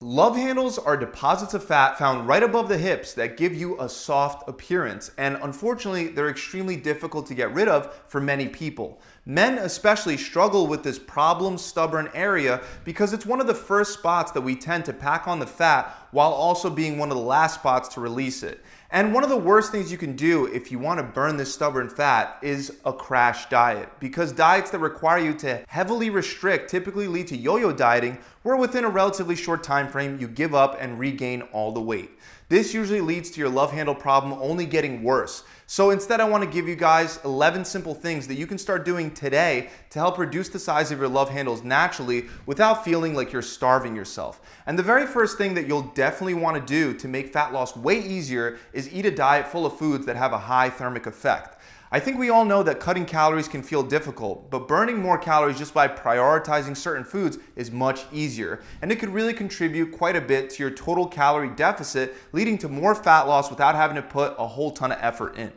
Love handles are deposits of fat found right above the hips that give you a soft appearance, and unfortunately, they're extremely difficult to get rid of for many people. Men especially struggle with this problem stubborn area because it's one of the first spots that we tend to pack on the fat while also being one of the last spots to release it. And one of the worst things you can do if you want to burn this stubborn fat is a crash diet, because diets that require you to heavily restrict typically lead to yo-yo dieting, where within a relatively short time frame you give up and regain all the weight. This usually leads to your love handle problem only getting worse. So instead, I want to give you guys 11 simple things that you can start doing today to help reduce the size of your love handles naturally without feeling like you're starving yourself. And the very first thing that you'll definitely want to do to make fat loss way easier is eat a diet full of foods that have a high thermic effect. I think we all know that cutting calories can feel difficult, but burning more calories just by prioritizing certain foods is much easier, and it could really contribute quite a bit to your total calorie deficit, leading to more fat loss without having to put a whole ton of effort in.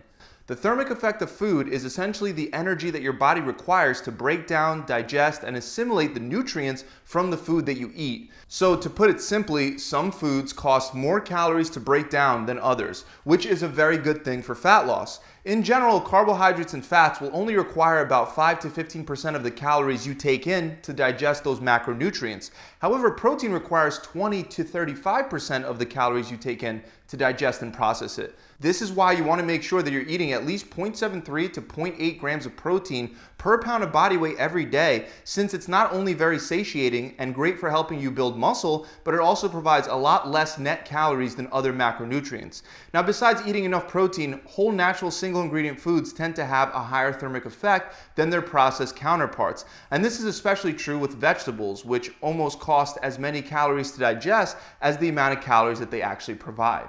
The thermic effect of food is essentially the energy that your body requires to break down, digest, and assimilate the nutrients from the food that you eat. So to put it simply, some foods cost more calories to break down than others, which is a very good thing for fat loss. In general, carbohydrates and fats will only require about 5 to 15% of the calories you take in to digest those macronutrients. However, protein requires 20 to 35% of the calories you take in to digest and process it. This is why you want to make sure that you're eating at least 0.73 to 0.8 grams of protein per pound of body weight every day, since it's not only very satiating and great for helping you build muscle, but it also provides a lot less net calories than other macronutrients. Now, besides eating enough protein, whole natural single ingredient foods tend to have a higher thermic effect than their processed counterparts. And this is especially true with vegetables, which almost cost as many calories to digest as the amount of calories that they actually provide.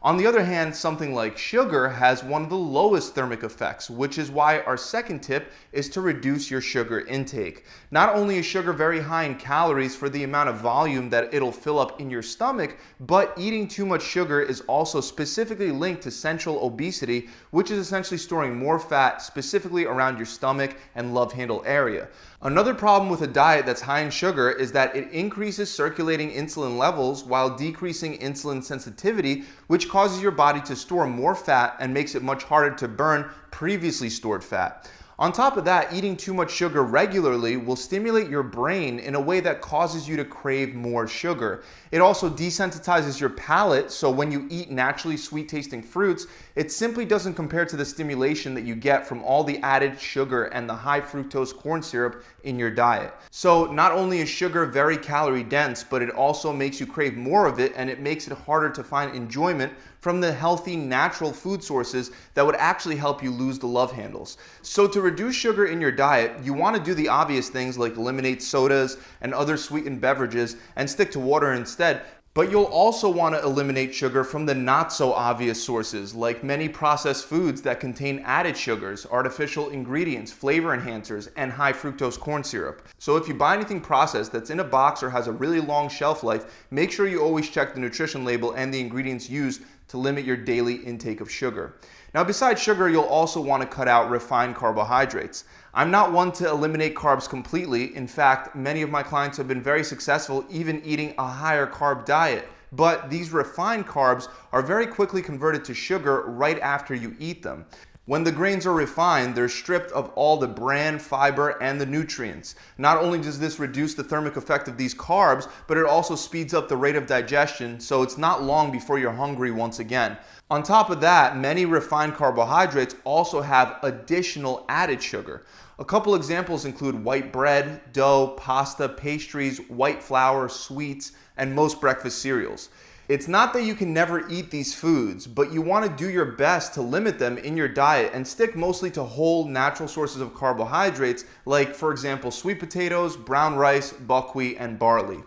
On the other hand, something like sugar has one of the lowest thermic effects, which is why our second tip is to reduce your sugar intake. Not only is sugar very high in calories for the amount of volume that it'll fill up in your stomach, but eating too much sugar is also specifically linked to central obesity, which is essentially storing more fat specifically around your stomach and love handle area. Another problem with a diet that's high in sugar is that it increases circulating insulin levels while decreasing insulin sensitivity, which causes your body to store more fat and makes it much harder to burn previously stored fat. On top of that, eating too much sugar regularly will stimulate your brain in a way that causes you to crave more sugar. It also desensitizes your palate, so when you eat naturally sweet tasting fruits, it simply doesn't compare to the stimulation that you get from all the added sugar and the high fructose corn syrup in your diet. So not only is sugar very calorie dense, but it also makes you crave more of it, and it makes it harder to find enjoyment from the healthy natural food sources that would actually help you lose the love handles. So to reduce sugar in your diet, you want to do the obvious things like eliminate sodas and other sweetened beverages and stick to water instead. But you'll also want to eliminate sugar from the not so obvious sources, like many processed foods that contain added sugars, artificial ingredients, flavor enhancers, and high fructose corn syrup. So if you buy anything processed that's in a box or has a really long shelf life, make sure you always check the nutrition label and the ingredients used to limit your daily intake of sugar. Now, besides sugar, you'll also want to cut out refined carbohydrates. I'm not one to eliminate carbs completely. In fact, many of my clients have been very successful even eating a higher carb diet. But these refined carbs are very quickly converted to sugar right after you eat them. When the grains are refined, they're stripped of all the bran, fiber, and the nutrients. Not only does this reduce the thermic effect of these carbs, but it also speeds up the rate of digestion, so it's not long before you're hungry once again. On top of that, many refined carbohydrates also have additional added sugar. A couple examples include white bread, dough, pasta, pastries, white flour, sweets, and most breakfast cereals. It's not that you can never eat these foods, but you want to do your best to limit them in your diet and stick mostly to whole natural sources of carbohydrates, like, for example, sweet potatoes, brown rice, buckwheat, and barley.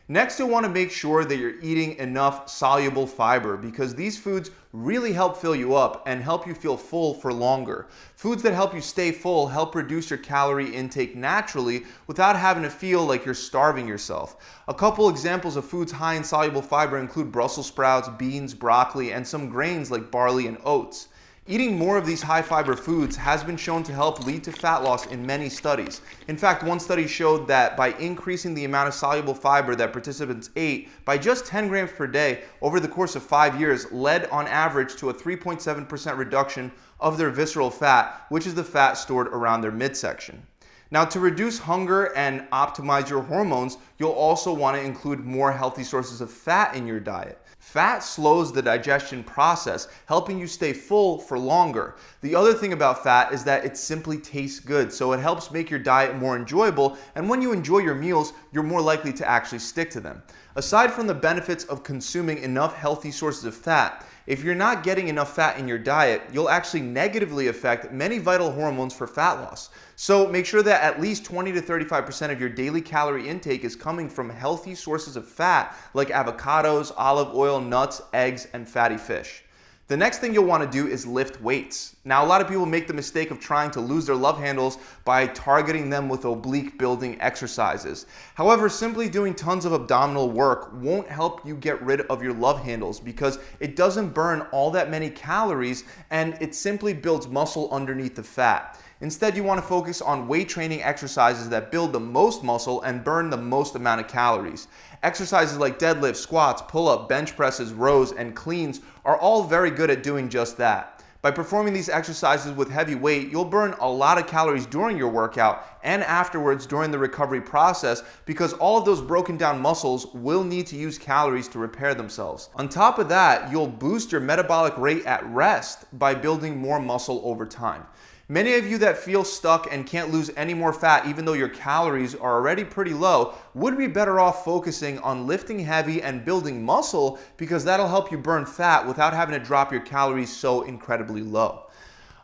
Next, you'll want to make sure that you're eating enough soluble fiber, because these foods really help fill you up and help you feel full for longer. Foods that help you stay full help reduce your calorie intake naturally without having to feel like you're starving yourself. A couple examples of foods high in soluble fiber include Brussels sprouts, beans, broccoli, and some grains like barley and oats. Eating more of these high fiber foods has been shown to help lead to fat loss in many studies. In fact, one study showed that by increasing the amount of soluble fiber that participants ate by just 10 grams per day over the course of 5 years led on average to a 3.7% reduction of their visceral fat, which is the fat stored around their midsection. Now, to reduce hunger and optimize your hormones, you'll also want to include more healthy sources of fat in your diet. Fat slows the digestion process, helping you stay full for longer. The other thing about fat is that it simply tastes good, so it helps make your diet more enjoyable, and when you enjoy your meals, you're more likely to actually stick to them. Aside from the benefits of consuming enough healthy sources of fat, if you're not getting enough fat in your diet, you'll actually negatively affect many vital hormones for fat loss. So make sure that at least 20 to 35% of your daily calorie intake is coming from healthy sources of fat like avocados, olive oil, nuts, eggs, and fatty fish. The next thing you'll want to do is lift weights. Now, a lot of people make the mistake of trying to lose their love handles by targeting them with oblique building exercises. However, simply doing tons of abdominal work won't help you get rid of your love handles because it doesn't burn all that many calories and it simply builds muscle underneath the fat. Instead, you want to focus on weight training exercises that build the most muscle and burn the most amount of calories. Exercises like deadlifts, squats, pull-up, bench presses, rows, and cleans are all very good at doing just that. By performing these exercises with heavy weight, you'll burn a lot of calories during your workout and afterwards during the recovery process because all of those broken down muscles will need to use calories to repair themselves. On top of that, you'll boost your metabolic rate at rest by building more muscle over time. Many of you that feel stuck and can't lose any more fat even though your calories are already pretty low would be better off focusing on lifting heavy and building muscle because that'll help you burn fat without having to drop your calories so incredibly low.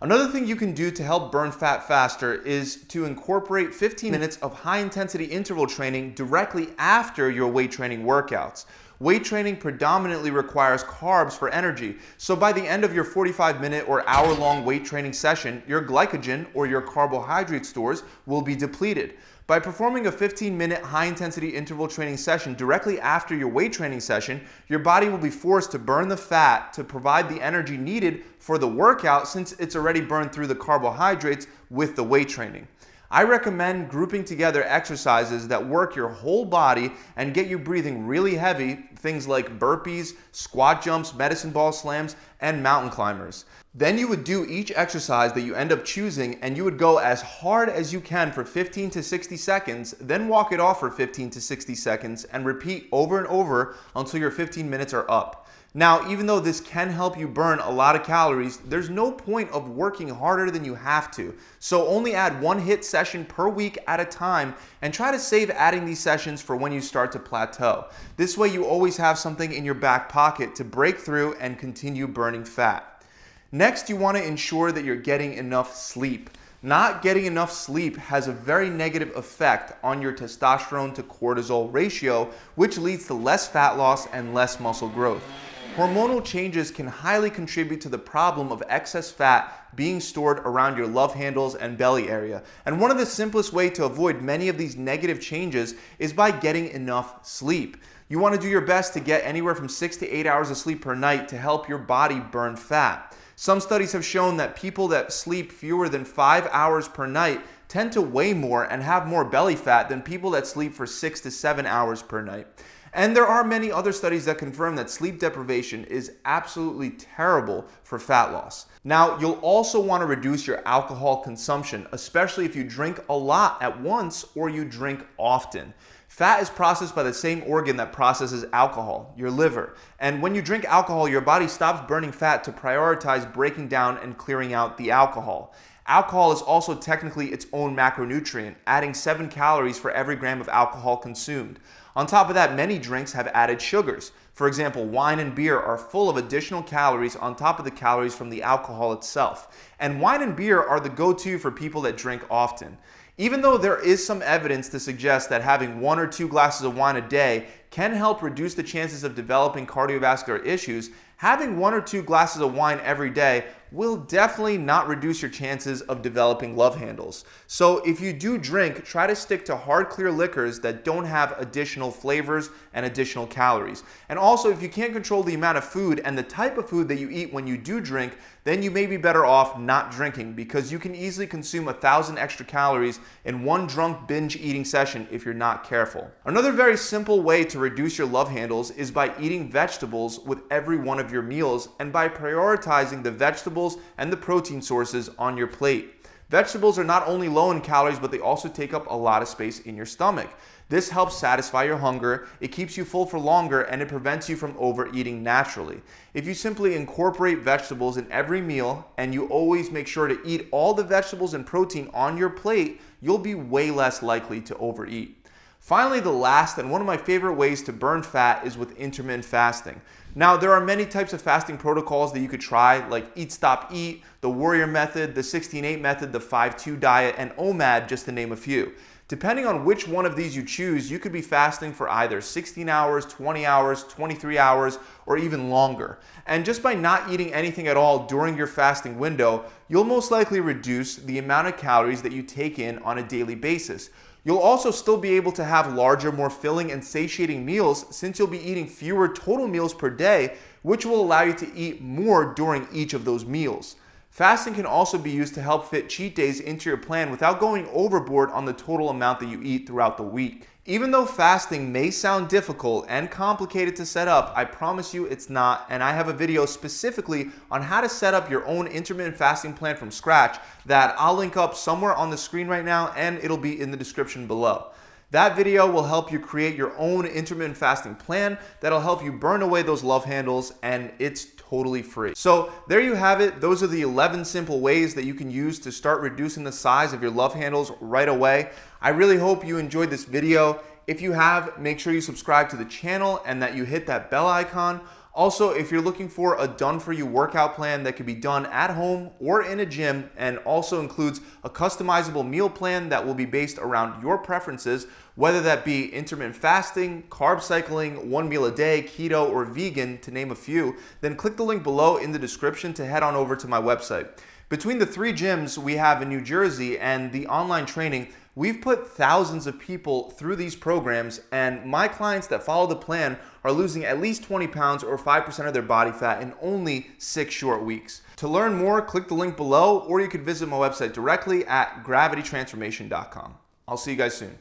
Another thing you can do to help burn fat faster is to incorporate 15 minutes of high intensity interval training directly after your weight training workouts. Weight training predominantly requires carbs for energy, so by the end of your 45-minute or hour-long weight training session, your glycogen or your carbohydrate stores will be depleted. By performing a 15-minute high-intensity interval training session directly after your weight training session, your body will be forced to burn the fat to provide the energy needed for the workout since it's already burned through the carbohydrates with the weight training. I recommend grouping together exercises that work your whole body and get you breathing really heavy, things like burpees, squat jumps, medicine ball slams, and mountain climbers. Then you would do each exercise that you end up choosing and you would go as hard as you can for 15 to 60 seconds, then walk it off for 15 to 60 seconds and repeat over and over until your 15 minutes are up. Now, even though this can help you burn a lot of calories, there's no point of working harder than you have to. So only add one HIIT session per week at a time and try to save adding these sessions for when you start to plateau. This way you always have something in your back pocket to break through and continue burning fat. Next, you want to ensure that you're getting enough sleep. Not getting enough sleep has a very negative effect on your testosterone to cortisol ratio, which leads to less fat loss and less muscle growth. Hormonal changes can highly contribute to the problem of excess fat being stored around your love handles and belly area. And one of the simplest ways to avoid many of these negative changes is by getting enough sleep. You want to do your best to get anywhere from 6 to 8 hours of sleep per night to help your body burn fat. Some studies have shown that people that sleep fewer than 5 hours per night tend to weigh more and have more belly fat than people that sleep for 6 to 7 hours per night. And there are many other studies that confirm that sleep deprivation is absolutely terrible for fat loss. Now, you'll also want to reduce your alcohol consumption, especially if you drink a lot at once or you drink often. Fat is processed by the same organ that processes alcohol, your liver. And when you drink alcohol, your body stops burning fat to prioritize breaking down and clearing out the alcohol. Alcohol is also technically its own macronutrient, adding 7 calories for every gram of alcohol consumed. On top of that, many drinks have added sugars. For example, wine and beer are full of additional calories on top of the calories from the alcohol itself. And wine and beer are the go-to for people that drink often. Even though there is some evidence to suggest that having 1 or 2 glasses of wine a day can help reduce the chances of developing cardiovascular issues, having 1 or 2 glasses of wine every day will definitely not reduce your chances of developing love handles. So if you do drink, try to stick to hard, clear liquors that don't have additional flavors and additional calories. And also, if you can't control the amount of food and the type of food that you eat when you do drink, then you may be better off not drinking, because you can easily consume 1,000 extra calories in one drunk binge eating session if you're not careful. Another very simple way to reduce your love handles is by eating vegetables with every one of your meals and by prioritizing the vegetables and the protein sources on your plate. Vegetables are not only low in calories, but they also take up a lot of space in your stomach. This helps satisfy your hunger, it keeps you full for longer, and it prevents you from overeating naturally. If you simply incorporate vegetables in every meal and you always make sure to eat all the vegetables and protein on your plate, you'll be way less likely to overeat. Finally, the last and one of my favorite ways to burn fat is with intermittent fasting. Now, there are many types of fasting protocols that you could try, like Eat Stop Eat, the Warrior Method, the 16-8 Method, the 5-2 Diet, and OMAD, just to name a few. Depending on which one of these you choose, you could be fasting for either 16 hours, 20 hours, 23 hours, or even longer. And just by not eating anything at all during your fasting window, you'll most likely reduce the amount of calories that you take in on a daily basis. You'll also still be able to have larger, more filling and satiating meals, since you'll be eating fewer total meals per day, which will allow you to eat more during each of those meals. Fasting can also be used to help fit cheat days into your plan without going overboard on the total amount that you eat throughout the week. Even though fasting may sound difficult and complicated to set up, I promise you it's not, and I have a video specifically on how to set up your own intermittent fasting plan from scratch that I'll link up somewhere on the screen right now, and it'll be in the description below. That video will help you create your own intermittent fasting plan that'll help you burn away those love handles, and it's totally free. So there you have it. Those are the 11 simple ways that you can use to start reducing the size of your love handles right away. I really hope you enjoyed this video. If you have, make sure you subscribe to the channel and that you hit that bell icon. Also, if you're looking for a done-for-you workout plan that can be done at home or in a gym, and also includes a customizable meal plan that will be based around your preferences, whether that be intermittent fasting, carb cycling, one meal a day, keto, or vegan, to name a few, then click the link below in the description to head on over to my website. Between the 3 gyms we have in New Jersey and the online training, we've put thousands of people through these programs, and my clients that follow the plan are losing at least 20 pounds or 5% of their body fat in only 6 short weeks. To learn more, click the link below, or you could visit my website directly at gravitytransformation.com. I'll see you guys soon.